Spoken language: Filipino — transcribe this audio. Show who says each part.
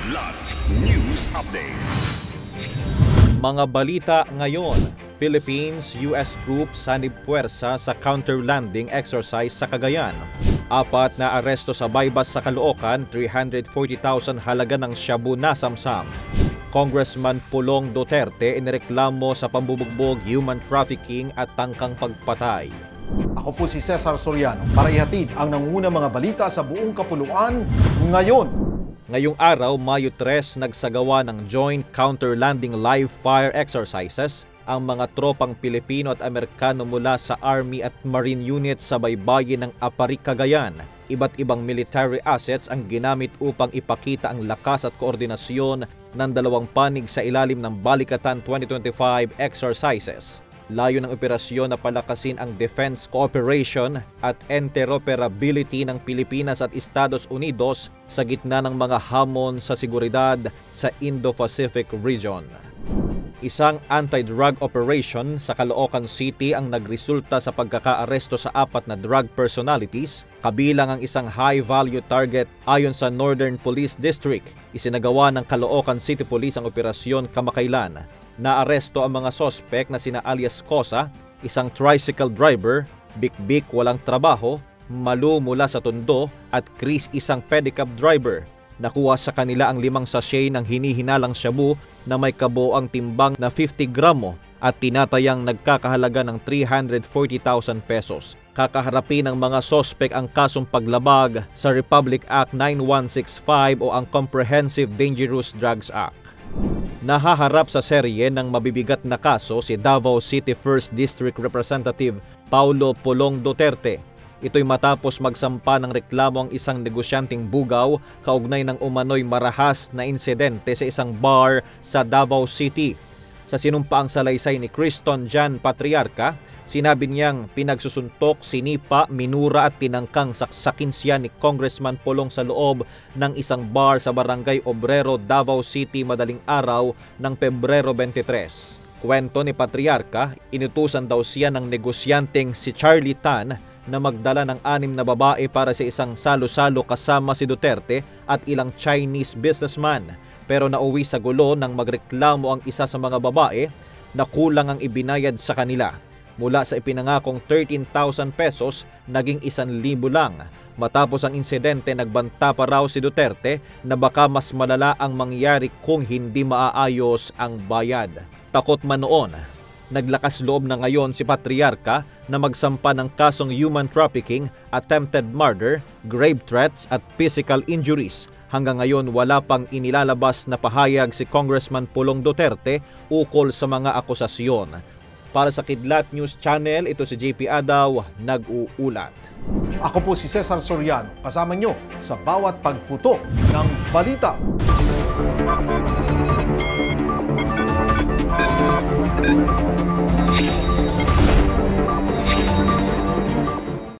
Speaker 1: Kidlat News Updates.
Speaker 2: Mga balita ngayon, Philippines-US troops sanib puwersa sa counter-landing exercise sa Cagayan. 4 na aresto sa bypass sa Caloocan, 340,000 halaga ng shabu na samsam. Congressman Pulong Duterte inireklamo sa pambubugbog, human trafficking at tangkang pagpatay.
Speaker 3: Ako po si Cesar Soriano para ihatid ang nangungunang mga balita sa buong kapuluan ngayon.
Speaker 2: Ngayong araw, Mayo 3, nagsagawa ng Joint Counter-Landing Live Fire Exercises ang mga tropang Pilipino at Amerikano mula sa Army at Marine Unit sa baybayin ng Aparik, Cagayan. Iba't ibang military assets ang ginamit upang ipakita ang lakas at koordinasyon ng dalawang panig sa ilalim ng Balikatan 2025 exercises. Layo ng operasyon na palakasin ang defense cooperation at interoperability ng Pilipinas at Estados Unidos sa gitna ng mga hamon sa seguridad sa Indo-Pacific region. Isang anti-drug operation sa Caloocan City ang nagresulta sa pagkakaaresto sa 4 na drug personalities, kabilang ang isang high-value target ayon sa Northern Police District. Isinagawa ng Caloocan City Police ang operasyon kamakailan. Naaresto ang mga sospek na sina alias Cosa, isang tricycle driver, Bik-Bik walang trabaho, Malu mula sa Tondo at Chris isang pedicab driver. Nakuha sa kanila ang 5 sachet ng hinihinalang shabu na may kabuoang timbang na 50 gramo at tinatayang nagkakahalaga ng 340,000 pesos. Kakaharapin ng mga sospek ang kasong paglabag sa Republic Act 9165 o ang Comprehensive Dangerous Drugs Act. Nahaharap sa serye ng mabibigat na kaso si Davao City 1st District Representative Paulo Pulong Duterte. Ito'y matapos magsampa ng reklamo ang isang negosyanteng bugaw kaugnay ng umano'y marahas na insidente sa isang bar sa Davao City. Sa sinumpaang salaysay ni Criston Jan Patriarca, sinabi niyang pinagsusuntok, sinipa, minura at tinangkang saksakin siya ni Congressman Pulong sa loob ng isang bar sa Barangay Obrero, Davao City madaling araw ng Pebrero 23. Kwento ni Patriarca, inutusan daw siya ng negosyanteng si Charlie Tan na magdala ng 6 na babae para sa isang salo-salo kasama si Duterte at ilang Chinese businessman. Pero nauwi sa gulo nang magreklamo ang isa sa mga babae na kulang ang ibinayad sa kanila. Mula sa ipinangakong 13,000 pesos, naging 1,000 lang. Matapos ang insidente, nagbanta pa raw si Duterte na baka mas malala ang mangyari kung hindi maaayos ang bayad. Takot man noon, naglakas loob na ngayon si Patriarca na magsampa ng kasong human trafficking, attempted murder, grave threats at physical injuries. Hanggang ngayon wala pang inilalabas na pahayag si Congressman Pulong Duterte ukol sa mga akusasyon. Para sa Kidlat News Channel, ito si JP Adaw, nag-uulat.
Speaker 3: Ako po si Cesar Soriano, kasama nyo sa bawat pagputo ng balita.